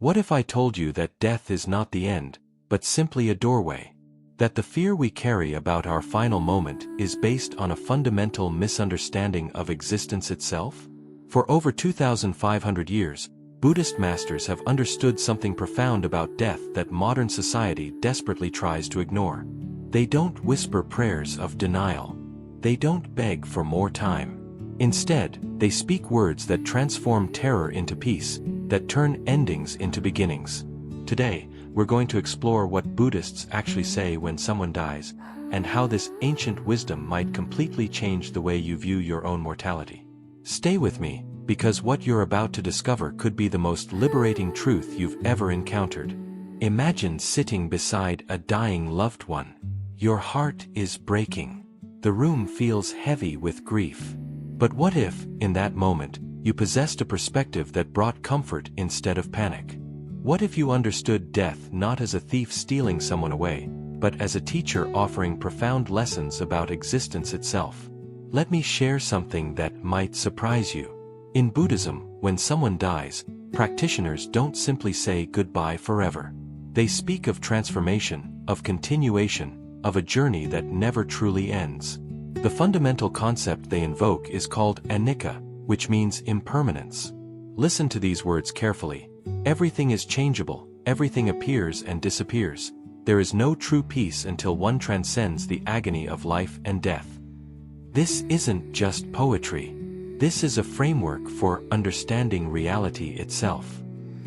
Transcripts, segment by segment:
What if I told you that death is not the end, but simply a doorway? That the fear we carry about our final moment is based on a fundamental misunderstanding of existence itself? For over 2,500 years, Buddhist masters have understood something profound about death that modern society desperately tries to ignore. They don't whisper prayers of denial. They don't beg for more time. Instead, they speak words that transform terror into peace, that turn endings into beginnings. Today, we're going to explore what Buddhists actually say when someone dies, and how this ancient wisdom might completely change the way you view your own mortality. Stay with me, because what you're about to discover could be the most liberating truth you've ever encountered. Imagine sitting beside a dying loved one. Your heart is breaking. The room feels heavy with grief. But what if, in that moment, you possessed a perspective that brought comfort instead of panic? What if you understood death not as a thief stealing someone away, but as a teacher offering profound lessons about existence itself? Let me share something that might surprise you. In Buddhism, when someone dies, practitioners don't simply say goodbye forever. They speak of transformation, of continuation, of a journey that never truly ends. The fundamental concept they invoke is called anicca, which means impermanence. Listen to these words carefully. Everything is changeable, everything appears and disappears. There is no true peace until one transcends the agony of life and death. This isn't just poetry. This is a framework for understanding reality itself.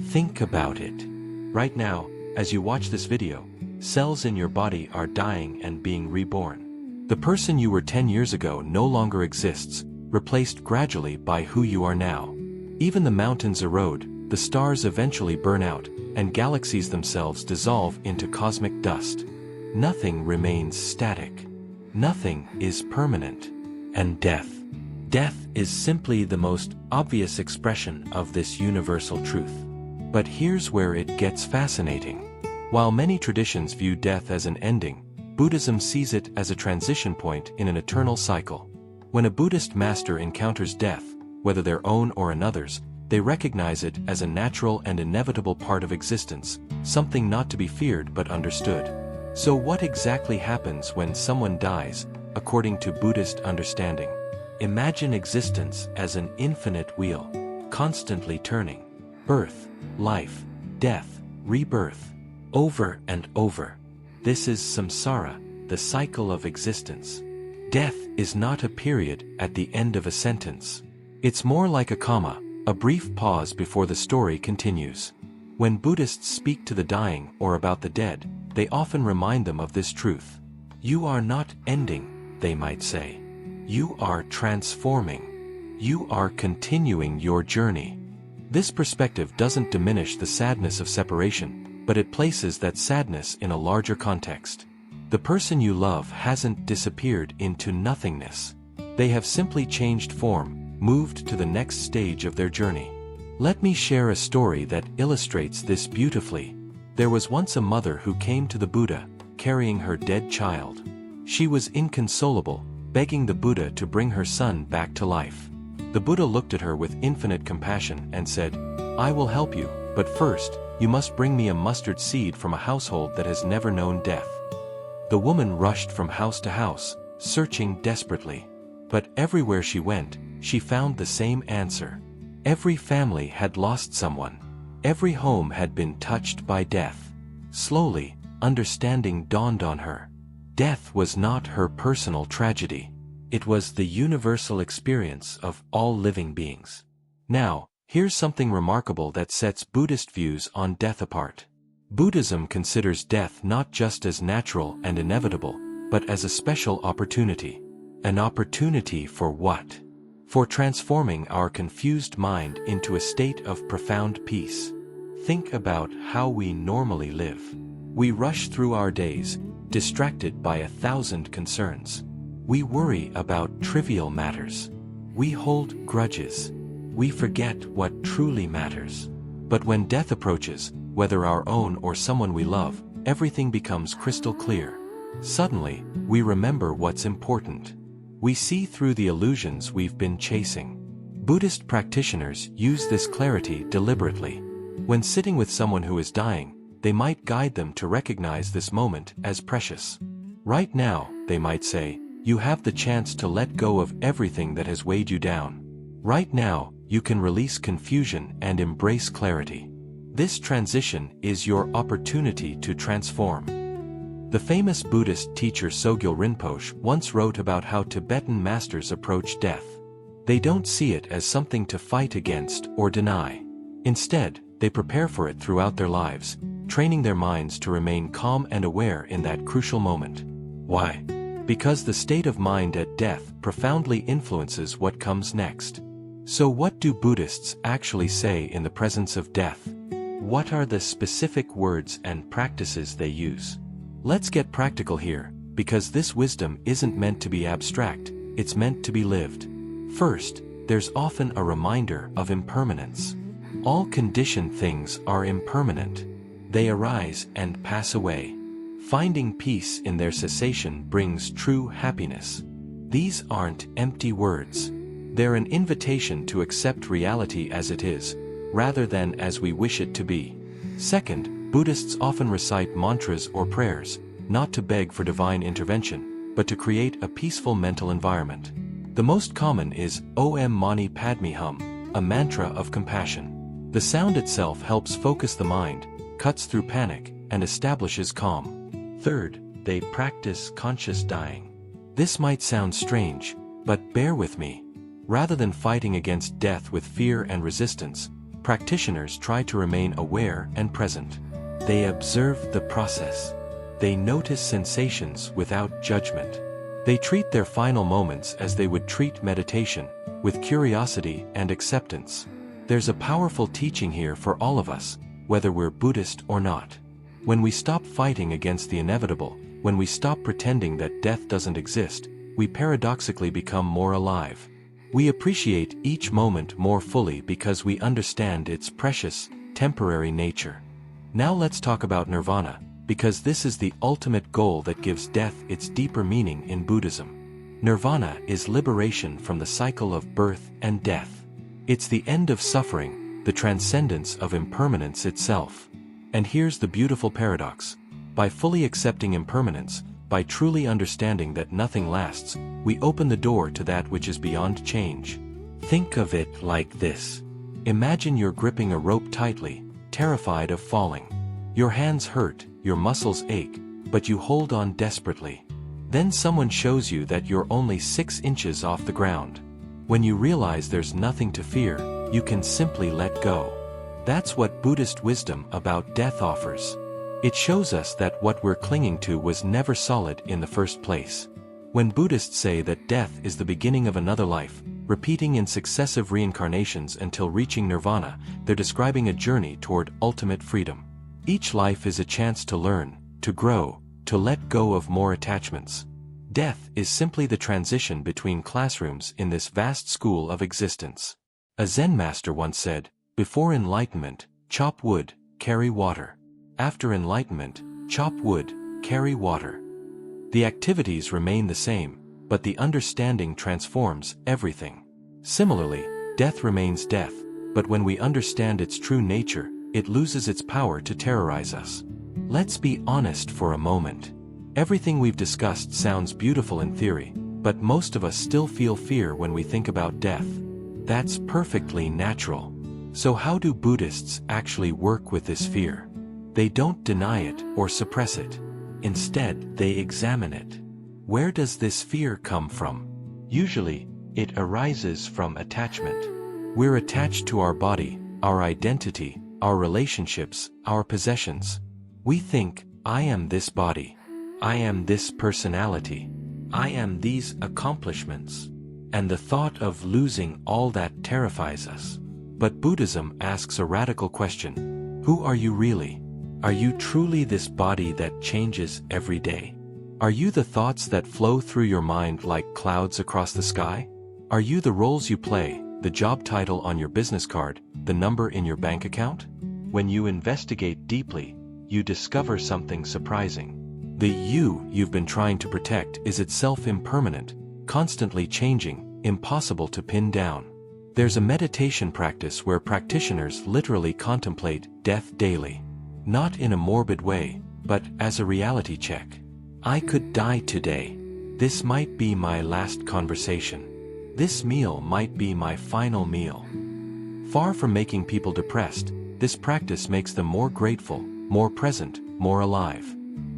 Think about it. Right now, as you watch this video, cells in your body are dying and being reborn. The person you were 10 years ago no longer exists, replaced gradually by who you are now. Even the mountains erode, the stars eventually burn out, and galaxies themselves dissolve into cosmic dust. Nothing remains static. Nothing is permanent. And death is simply the most obvious expression of this universal truth. But here's where it gets fascinating. While many traditions view death as an ending, Buddhism sees it as a transition point in an eternal cycle. When a Buddhist master encounters death, whether their own or another's, they recognize it as a natural and inevitable part of existence, something not to be feared but understood. So what exactly happens when someone dies, according to Buddhist understanding? Imagine existence as an infinite wheel, constantly turning. Birth, life, death, rebirth, over and over. This is samsara, the cycle of existence. Death is not a period at the end of a sentence. It's more like a comma, a brief pause before the story continues. When Buddhists speak to the dying or about the dead, they often remind them of this truth. You are not ending, they might say. You are transforming. You are continuing your journey. This perspective doesn't diminish the sadness of separation, but it places that sadness in a larger context. The person you love hasn't disappeared into nothingness. They have simply changed form, moved to the next stage of their journey. Let me share a story that illustrates this beautifully. There was once a mother who came to the Buddha, carrying her dead child. She was inconsolable, begging the Buddha to bring her son back to life. The Buddha looked at her with infinite compassion and said, "I will help you, but first, you must bring me a mustard seed from a household that has never known death." The woman rushed from house to house, searching desperately. But everywhere she went, she found the same answer. Every family had lost someone. Every home had been touched by death. Slowly, understanding dawned on her. Death was not her personal tragedy. It was the universal experience of all living beings. Now, here's something remarkable that sets Buddhist views on death apart. Buddhism considers death not just as natural and inevitable, but as a special opportunity. An opportunity for what? For transforming our confused mind into a state of profound peace. Think about how we normally live. We rush through our days, distracted by 1,000 concerns. We worry about trivial matters. We hold grudges. We forget what truly matters. But when death approaches, whether our own or someone we love, everything becomes crystal clear. Suddenly, we remember what's important. We see through the illusions we've been chasing. Buddhist practitioners use this clarity deliberately. When sitting with someone who is dying, they might guide them to recognize this moment as precious. Right now, they might say, you have the chance to let go of everything that has weighed you down. Right now, you can release confusion and embrace clarity. This transition is your opportunity to transform. The famous Buddhist teacher Sogyal Rinpoche once wrote about how Tibetan masters approach death. They don't see it as something to fight against or deny. Instead, they prepare for it throughout their lives, training their minds to remain calm and aware in that crucial moment. Why? Because the state of mind at death profoundly influences what comes next. So what do Buddhists actually say in the presence of death? What are the specific words and practices they use? Let's get practical here, because this wisdom isn't meant to be abstract, it's meant to be lived. First, there's often a reminder of impermanence. All conditioned things are impermanent. They arise and pass away. Finding peace in their cessation brings true happiness. These aren't empty words. They're an invitation to accept reality as it is, rather than as we wish it to be. Second, Buddhists often recite mantras or prayers, not to beg for divine intervention, but to create a peaceful mental environment. The most common is Om Mani Padme Hum, a mantra of compassion. The sound itself helps focus the mind, cuts through panic, and establishes calm. Third, they practice conscious dying. This might sound strange, but bear with me. Rather than fighting against death with fear and resistance, practitioners try to remain aware and present. They observe the process. They notice sensations without judgment. They treat their final moments as they would treat meditation, with curiosity and acceptance. There's a powerful teaching here for all of us, whether we're Buddhist or not. When we stop fighting against the inevitable, when we stop pretending that death doesn't exist, we paradoxically become more alive. We appreciate each moment more fully because we understand its precious, temporary nature. Now let's talk about nirvana, because this is the ultimate goal that gives death its deeper meaning in Buddhism. Nirvana is liberation from the cycle of birth and death. It's the end of suffering, the transcendence of impermanence itself. And here's the beautiful paradox. By fully accepting impermanence, by truly understanding that nothing lasts, we open the door to that which is beyond change. Think of it like this. Imagine you're gripping a rope tightly, terrified of falling. Your hands hurt, your muscles ache, but you hold on desperately. Then someone shows you that you're only 6 inches off the ground. When you realize there's nothing to fear, you can simply let go. That's what Buddhist wisdom about death offers. It shows us that what we're clinging to was never solid in the first place. When Buddhists say that death is the beginning of another life, repeating in successive reincarnations until reaching nirvana, they're describing a journey toward ultimate freedom. Each life is a chance to learn, to grow, to let go of more attachments. Death is simply the transition between classrooms in this vast school of existence. A Zen master once said, "Before enlightenment, chop wood, carry water. After enlightenment, chop wood, carry water." The activities remain the same, but the understanding transforms everything. Similarly, death remains death, but when we understand its true nature, it loses its power to terrorize us. Let's be honest for a moment. Everything we've discussed sounds beautiful in theory, but most of us still feel fear when we think about death. That's perfectly natural. So how do Buddhists actually work with this fear? They don't deny it or suppress it. Instead, they examine it. Where does this fear come from? Usually, it arises from attachment. We're attached to our body, our identity, our relationships, our possessions. We think, I am this body. I am this personality. I am these accomplishments. And the thought of losing all that terrifies us. But Buddhism asks a radical question. Who are you really? Are you truly this body that changes every day? Are you the thoughts that flow through your mind like clouds across the sky? Are you the roles you play, the job title on your business card, the number in your bank account? When you investigate deeply, you discover something surprising. The you you've been trying to protect is itself impermanent, constantly changing, impossible to pin down. There's a meditation practice where practitioners literally contemplate death daily. Not in a morbid way, but as a reality check. I could die today. This might be my last conversation. This meal might be my final meal. Far from making people depressed, this practice makes them more grateful, more present, more alive.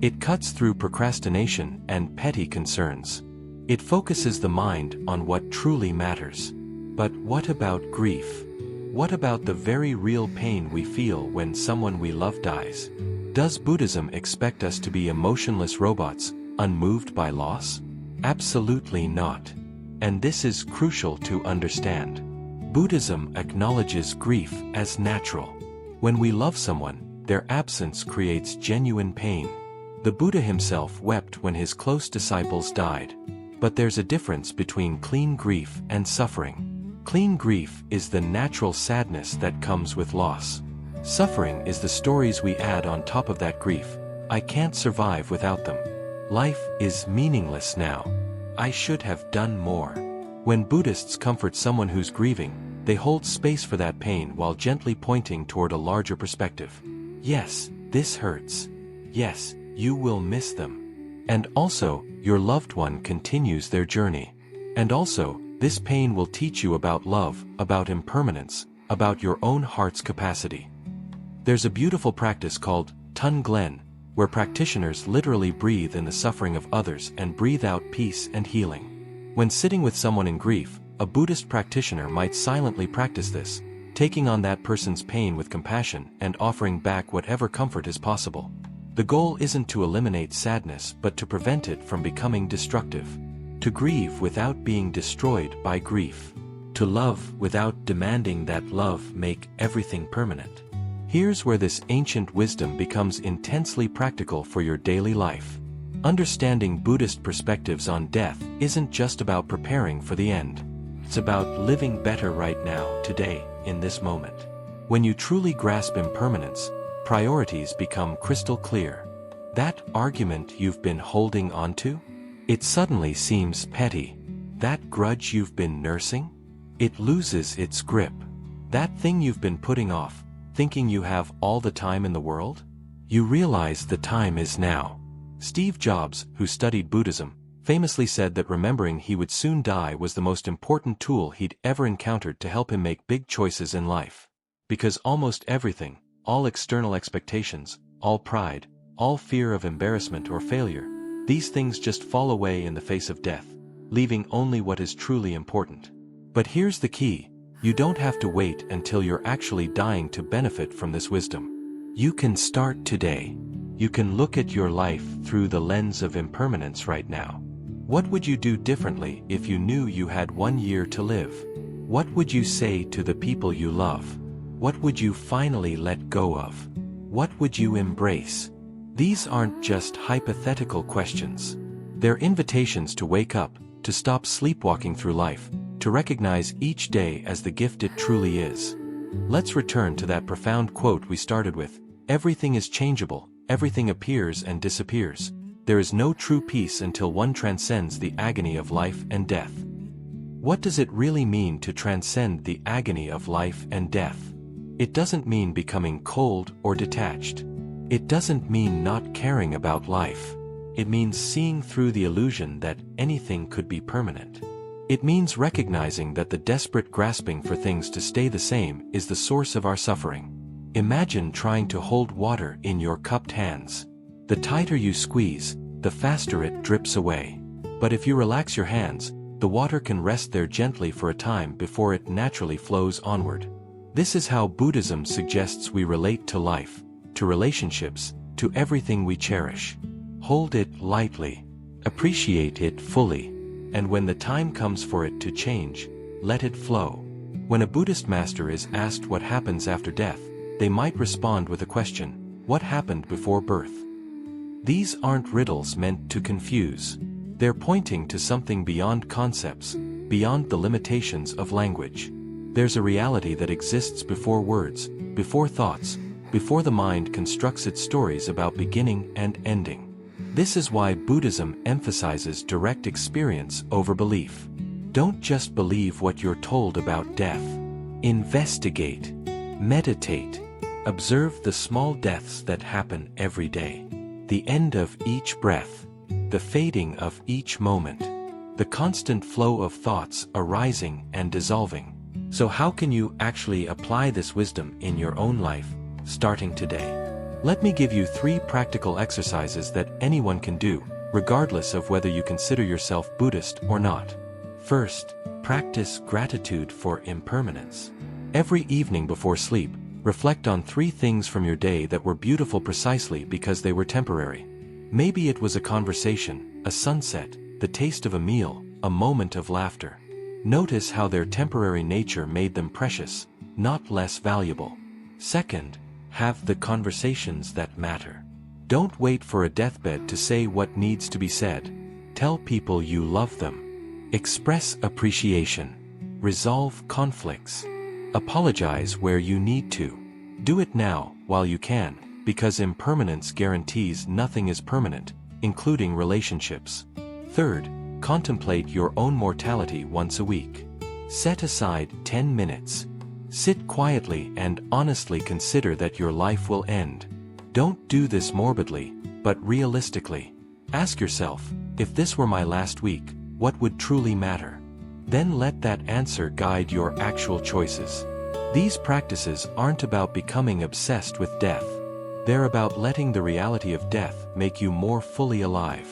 It cuts through procrastination and petty concerns. It focuses the mind on what truly matters. But what about grief? What about the very real pain we feel when someone we love dies? Does Buddhism expect us to be emotionless robots, unmoved by loss? Absolutely not. And this is crucial to understand. Buddhism acknowledges grief as natural. When we love someone, their absence creates genuine pain. The Buddha himself wept when his close disciples died. But there's a difference between clean grief and suffering. Clean grief is the natural sadness that comes with loss. Suffering is the stories we add on top of that grief. I can't survive without them. Life is meaningless now. I should have done more. When Buddhists comfort someone who's grieving, they hold space for that pain while gently pointing toward a larger perspective. Yes, this hurts. Yes, you will miss them. And also, your loved one continues their journey. And also, this pain will teach you about love, about impermanence, about your own heart's capacity. There's a beautiful practice called Tun Glen, where practitioners literally breathe in the suffering of others and breathe out peace and healing. When sitting with someone in grief, a Buddhist practitioner might silently practice this, taking on that person's pain with compassion and offering back whatever comfort is possible. The goal isn't to eliminate sadness but to prevent it from becoming destructive. To grieve without being destroyed by grief. To love without demanding that love make everything permanent. Here's where this ancient wisdom becomes intensely practical for your daily life. Understanding Buddhist perspectives on death isn't just about preparing for the end. It's about living better right now, today, in this moment. When you truly grasp impermanence, priorities become crystal clear. That argument you've been holding onto? It suddenly seems petty. That grudge you've been nursing? It loses its grip. That thing you've been putting off, thinking you have all the time in the world? You realize the time is now. Steve Jobs, who studied Buddhism, famously said that remembering he would soon die was the most important tool he'd ever encountered to help him make big choices in life. Because almost everything, all external expectations, all pride, all fear of embarrassment or failure, these things just fall away in the face of death, leaving only what is truly important. But here's the key. You don't have to wait until you're actually dying to benefit from this wisdom. You can start today. You can look at your life through the lens of impermanence right now. What would you do differently if you knew you had 1 year to live? What would you say to the people you love? What would you finally let go of? What would you embrace? These aren't just hypothetical questions. They're invitations to wake up, to stop sleepwalking through life, to recognize each day as the gift it truly is. Let's return to that profound quote we started with. Everything is changeable, everything appears and disappears. There is no true peace until one transcends the agony of life and death. What does it really mean to transcend the agony of life and death? It doesn't mean becoming cold or detached. It doesn't mean not caring about life. It means seeing through the illusion that anything could be permanent. It means recognizing that the desperate grasping for things to stay the same is the source of our suffering. Imagine trying to hold water in your cupped hands. The tighter you squeeze, the faster it drips away. But if you relax your hands, the water can rest there gently for a time before it naturally flows onward. This is how Buddhism suggests we relate to life, to relationships, to everything we cherish. Hold it lightly. Appreciate it fully. And when the time comes for it to change, let it flow. When a Buddhist master is asked what happens after death, they might respond with a question: what happened before birth? These aren't riddles meant to confuse. They're pointing to something beyond concepts, beyond the limitations of language. There's a reality that exists before words, before thoughts, before the mind constructs its stories about beginning and ending. This is why Buddhism emphasizes direct experience over belief. Don't just believe what you're told about death. Investigate. Meditate. Observe the small deaths that happen every day. The end of each breath. The fading of each moment. The constant flow of thoughts arising and dissolving. So how can you actually apply this wisdom in your own life, starting today? Let me give you 3 practical exercises that anyone can do, regardless of whether you consider yourself Buddhist or not. First, practice gratitude for impermanence. Every evening before sleep, reflect on 3 things from your day that were beautiful precisely because they were temporary. Maybe it was a conversation, a sunset, the taste of a meal, a moment of laughter. Notice how their temporary nature made them precious, not less valuable. Second, have the conversations that matter. Don't wait for a deathbed to say what needs to be said. Tell people you love them. Express appreciation. Resolve conflicts. Apologize where you need to. Do it now, while you can, because impermanence guarantees nothing is permanent, including relationships. Third, contemplate your own mortality once a week. Set aside 10 minutes. Sit quietly and honestly consider that your life will end. Don't do this morbidly, but realistically. Ask yourself, if this were my last week, what would truly matter? Then let that answer guide your actual choices. These practices aren't about becoming obsessed with death. They're about letting the reality of death make you more fully alive.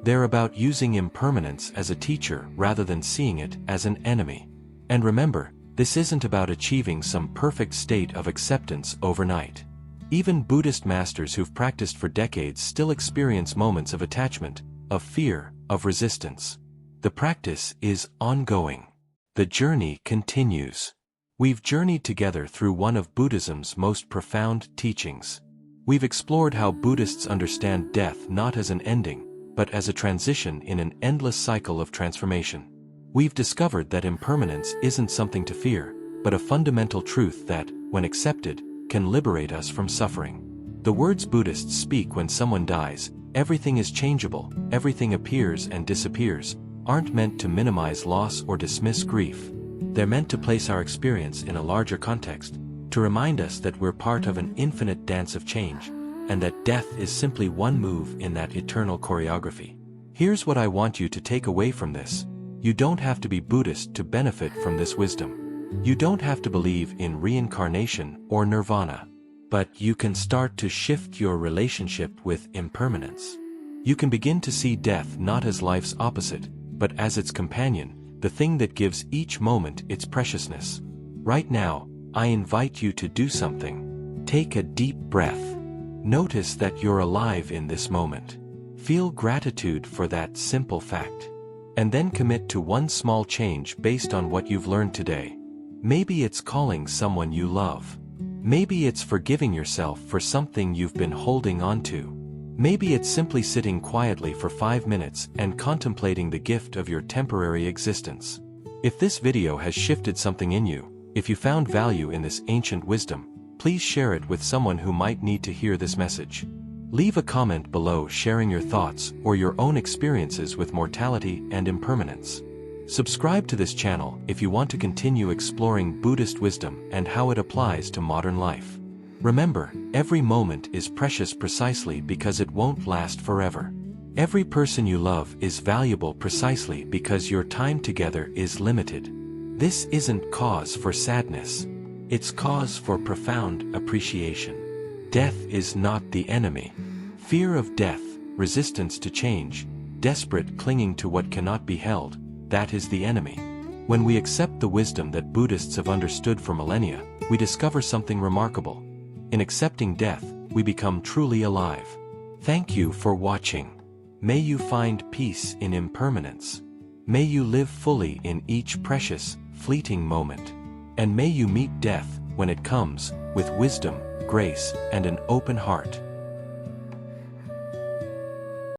They're about using impermanence as a teacher rather than seeing it as an enemy. And remember, this isn't about achieving some perfect state of acceptance overnight. Even Buddhist masters who've practiced for decades still experience moments of attachment, of fear, of resistance. The practice is ongoing. The journey continues. We've journeyed together through one of Buddhism's most profound teachings. We've explored how Buddhists understand death not as an ending, but as a transition in an endless cycle of transformation. We've discovered that impermanence isn't something to fear, but a fundamental truth that, when accepted, can liberate us from suffering. The words Buddhists speak when someone dies, "Everything is changeable, everything appears and disappears," aren't meant to minimize loss or dismiss grief. They're meant to place our experience in a larger context, to remind us that we're part of an infinite dance of change, and that death is simply one move in that eternal choreography. Here's what I want you to take away from this. You don't have to be Buddhist to benefit from this wisdom. You don't have to believe in reincarnation or nirvana. But you can start to shift your relationship with impermanence. You can begin to see death not as life's opposite, but as its companion, the thing that gives each moment its preciousness. Right now, I invite you to do something. Take a deep breath. Notice that you're alive in this moment. Feel gratitude for that simple fact. And then commit to one small change based on what you've learned today. Maybe it's calling someone you love. Maybe it's forgiving yourself for something you've been holding on to. Maybe it's simply sitting quietly for 5 minutes and contemplating the gift of your temporary existence. If this video has shifted something in you, if you found value in this ancient wisdom, please share it with someone who might need to hear this message. Leave a comment below sharing your thoughts or your own experiences with mortality and impermanence. Subscribe to this channel if you want to continue exploring Buddhist wisdom and how it applies to modern life. Remember, every moment is precious precisely because it won't last forever. Every person you love is valuable precisely because your time together is limited. This isn't cause for sadness. It's cause for profound appreciation. Death is not the enemy. Fear of death, resistance to change, desperate clinging to what cannot be held, that is the enemy. When we accept the wisdom that Buddhists have understood for millennia, we discover something remarkable. In accepting death, we become truly alive. Thank you for watching. May you find peace in impermanence. May you live fully in each precious, fleeting moment. And may you meet death, when it comes, with wisdom, grace, and an open heart.